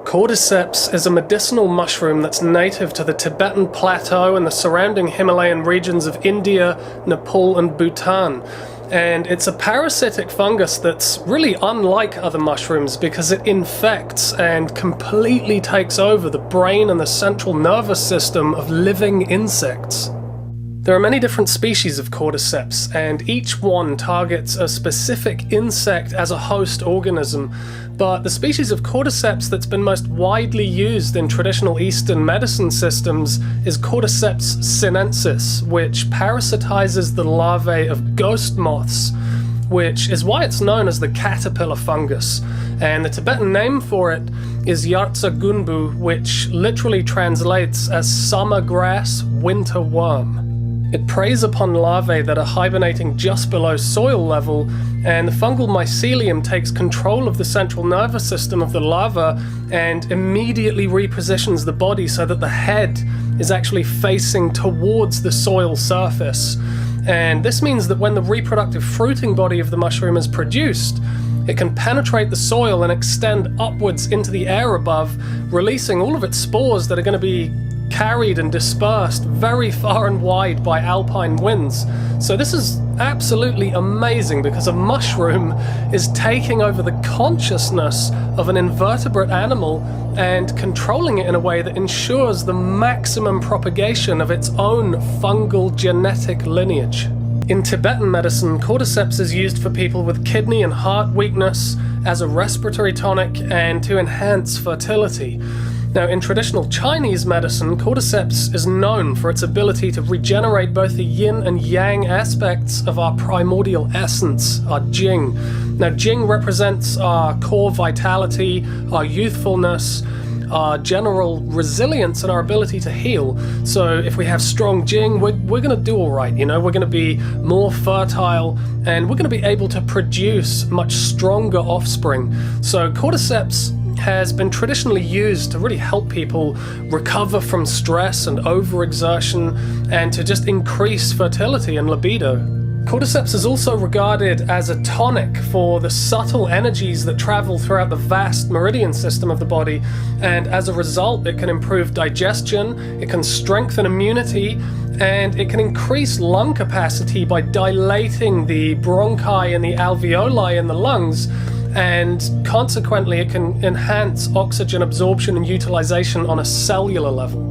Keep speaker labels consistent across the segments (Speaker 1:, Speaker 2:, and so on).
Speaker 1: Cordyceps is a medicinal mushroom that's native to the Tibetan Plateau and the surrounding Himalayan regions of India, Nepal and Bhutan. And it's a parasitic fungus that's really unlike other mushrooms because it infects and completely takes over the brain and the central nervous system of living insects. There are many different species of Cordyceps, and each one targets a specific insect as a host organism. But the species of Cordyceps that's been most widely used in traditional Eastern medicine systems is Cordyceps sinensis, which parasitizes the larvae of ghost moths, which is why it's known as the caterpillar fungus. And the Tibetan name for it is Yartsa gunbu, which literally translates as summer grass, winter worm. It preys upon larvae that are hibernating just below soil level, and the fungal mycelium takes control of the central nervous system of the larva and immediately repositions the body so that the head is actually facing towards the soil surface. And this means that when the reproductive fruiting body of the mushroom is produced, it can penetrate the soil and extend upwards into the air above, releasing all of its spores that are going to be carried and dispersed very far and wide by alpine winds. So this is absolutely amazing because a mushroom is taking over the consciousness of an invertebrate animal and controlling it in a way that ensures the maximum propagation of its own fungal genetic lineage. In Tibetan medicine, Cordyceps is used for people with kidney and heart weakness, as a respiratory tonic, and to enhance fertility. Now, in traditional Chinese medicine, Cordyceps is known for its ability to regenerate both the yin and yang aspects of our primordial essence, our Jing. Now, Jing represents our core vitality, our youthfulness, our general resilience and our ability to heal. So if we have strong Jing, we're going to do all right, we're going to be more fertile and we're going to be able to produce much stronger offspring. So Cordyceps has been traditionally used to really help people recover from stress and overexertion and to just increase fertility and libido. Cordyceps is also regarded as a tonic for the subtle energies that travel throughout the vast meridian system of the body, and as a result it can improve digestion, it can strengthen immunity, and it can increase lung capacity by dilating the bronchi and the alveoli in the lungs, and consequently it can enhance oxygen absorption and utilization on a cellular level.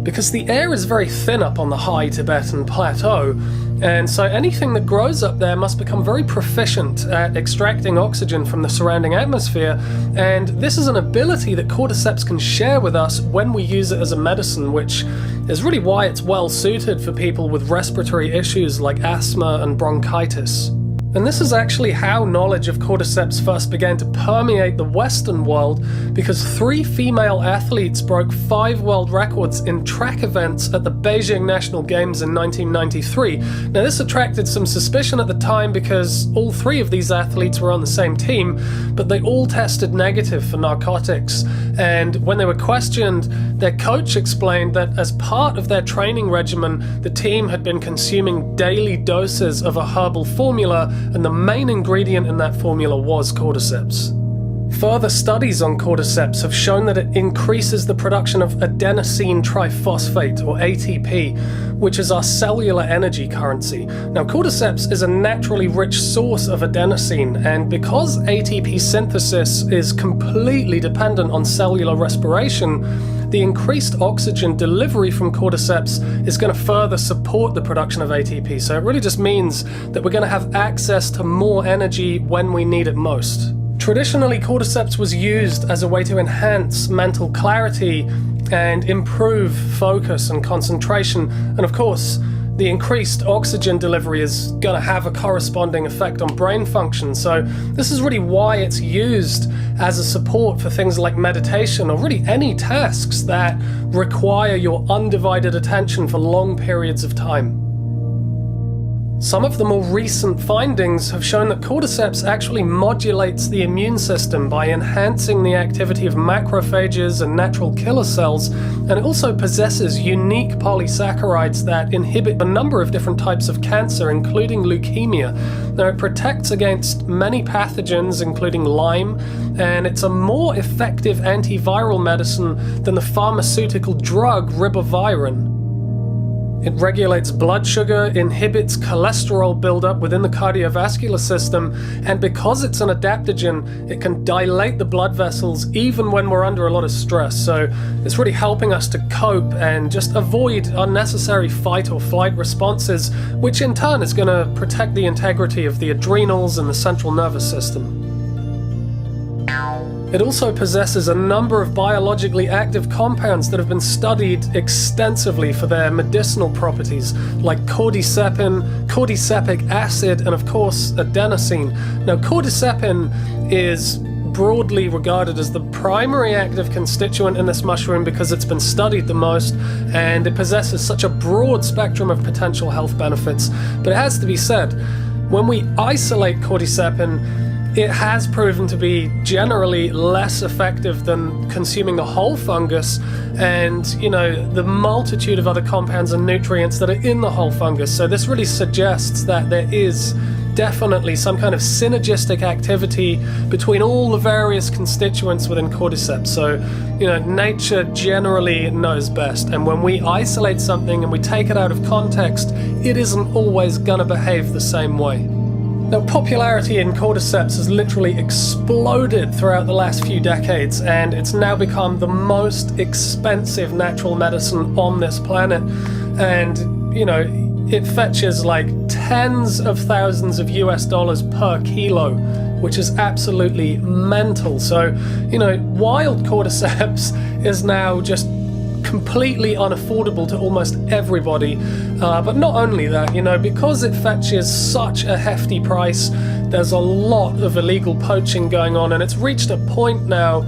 Speaker 1: Because the air is very thin up on the high Tibetan plateau, and so anything that grows up there must become very proficient at extracting oxygen from the surrounding atmosphere, and this is an ability that Cordyceps can share with us when we use it as a medicine, which is really why it's well suited for people with respiratory issues like asthma and bronchitis. And this is actually how knowledge of Cordyceps first began to permeate the Western world, because 3 female athletes broke 5 world records in track events at the Beijing National Games in 1993. Now this attracted some suspicion at the time because all 3 of these athletes were on the same team, but they all tested negative for narcotics. And when they were questioned, their coach explained that as part of their training regimen, the team had been consuming daily doses of a herbal formula, and the main ingredient in that formula was Cordyceps. Further studies on Cordyceps have shown that it increases the production of adenosine triphosphate, or ATP, which is our cellular energy currency. Now, Cordyceps is a naturally rich source of adenosine, and because ATP synthesis is completely dependent on cellular respiration, the increased oxygen delivery from Cordyceps is going to further support the production of ATP. So it really just means that we're going to have access to more energy when we need it most. Traditionally, Cordyceps was used as a way to enhance mental clarity and improve focus and concentration. And of course, the increased oxygen delivery is going to have a corresponding effect on brain function. So this is really why it's used as a support for things like meditation, or really any tasks that require your undivided attention for long periods of time. Some of the more recent findings have shown that Cordyceps actually modulates the immune system by enhancing the activity of macrophages and natural killer cells, and it also possesses unique polysaccharides that inhibit a number of different types of cancer, including leukemia. Now, it protects against many pathogens, including Lyme, and it's a more effective antiviral medicine than the pharmaceutical drug ribavirin. It regulates blood sugar, inhibits cholesterol buildup within the cardiovascular system, and because it's an adaptogen, it can dilate the blood vessels even when we're under a lot of stress. So it's really helping us to cope and just avoid unnecessary fight or flight responses, which in turn is going to protect the integrity of the adrenals and the central nervous system. It also possesses a number of biologically active compounds that have been studied extensively for their medicinal properties, like cordycepin, cordycepic acid, and of course adenosine. Now, cordycepin is broadly regarded as the primary active constituent in this mushroom because it's been studied the most and it possesses such a broad spectrum of potential health benefits. But it has to be said, when we isolate cordycepin, it has proven to be generally less effective than consuming the whole fungus and, the multitude of other compounds and nutrients that are in the whole fungus. So this really suggests that there is definitely some kind of synergistic activity between all the various constituents within Cordyceps. So, nature generally knows best. And when we isolate something and we take it out of context, it isn't always gonna behave the same way. Now, popularity in Cordyceps has literally exploded throughout the last few decades, and it's now become the most expensive natural medicine on this planet. And, it fetches like tens of thousands of US dollars per kilo, which is absolutely mental. So, wild Cordyceps is now just completely unaffordable to almost everybody. But not only that, because it fetches such a hefty price, there's a lot of illegal poaching going on, and it's reached a point now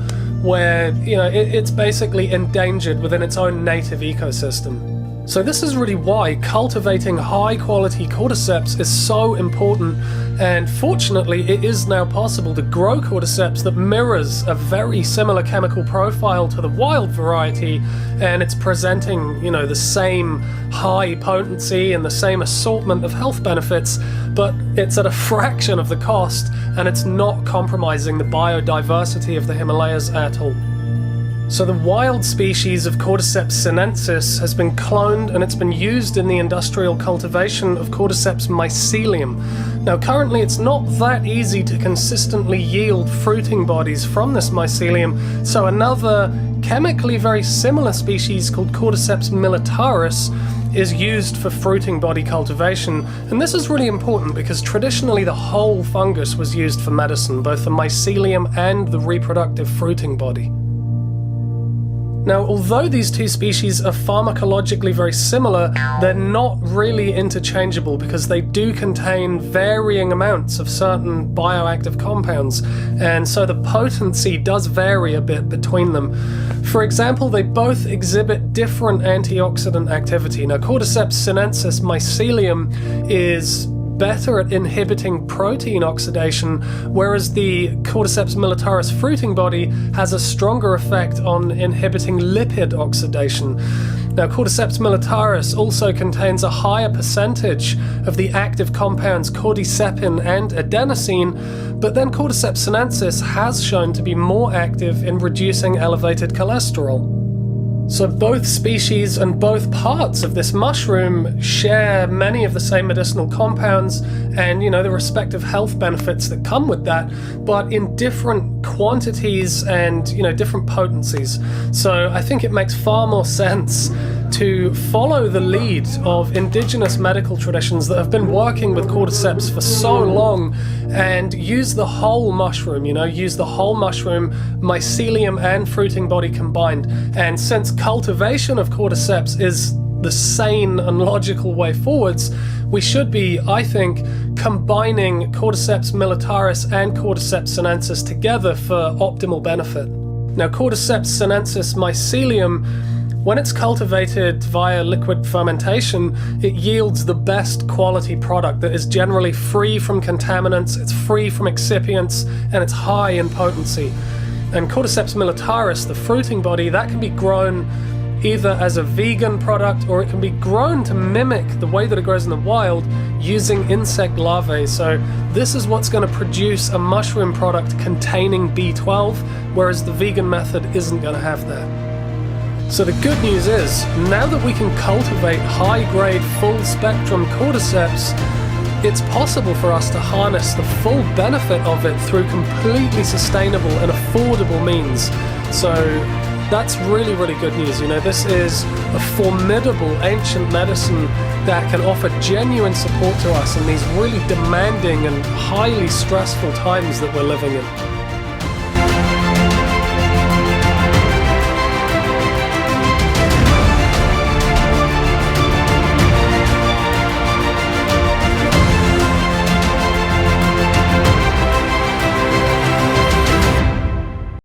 Speaker 1: where, it's basically endangered within its own native ecosystem. So this is really why cultivating high-quality Cordyceps is so important, and fortunately it is now possible to grow Cordyceps that mirrors a very similar chemical profile to the wild variety, and it's presenting, the same high potency and the same assortment of health benefits, but it's at a fraction of the cost, and it's not compromising the biodiversity of the Himalayas at all. So the wild species of Cordyceps sinensis has been cloned and it's been used in the industrial cultivation of Cordyceps mycelium. Now currently it's not that easy to consistently yield fruiting bodies from this mycelium, so another chemically very similar species called Cordyceps militaris is used for fruiting body cultivation. And this is really important because traditionally the whole fungus was used for medicine, both the mycelium and the reproductive fruiting body. Now, although these two species are pharmacologically very similar, they're not really interchangeable because they do contain varying amounts of certain bioactive compounds, and so the potency does vary a bit between them. For example, they both exhibit different antioxidant activity. Now, Cordyceps sinensis mycelium is better at inhibiting protein oxidation, whereas the Cordyceps militaris fruiting body has a stronger effect on inhibiting lipid oxidation. Now, Cordyceps militaris also contains a higher percentage of the active compounds cordycepin and adenosine, but then Cordyceps sinensis has shown to be more active in reducing elevated cholesterol. So both species and both parts of this mushroom share many of the same medicinal compounds and, the respective health benefits that come with that, but in different quantities and, different potencies. So I think it makes far more sense to follow the lead of indigenous medical traditions that have been working with Cordyceps for so long and use the whole mushroom, use the whole mushroom, mycelium and fruiting body combined. And since cultivation of Cordyceps is the sane and logical way forwards, we should be, I think, combining Cordyceps militaris and Cordyceps sinensis together for optimal benefit. Now, Cordyceps sinensis mycelium When it's cultivated via liquid fermentation, it yields the best quality product that is generally free from contaminants, it's free from excipients, and it's high in potency. And Cordyceps militaris, the fruiting body, that can be grown either as a vegan product or it can be grown to mimic the way that it grows in the wild using insect larvae. So this is what's going to produce a mushroom product containing B12, whereas the vegan method isn't going to have that. So the good news is, now that we can cultivate high-grade, full-spectrum cordyceps, it's possible for us to harness the full benefit of it through completely sustainable and affordable means. So that's really, really good news. You know, this is a formidable ancient medicine that can offer genuine support to us in these really demanding and highly stressful times that we're living in.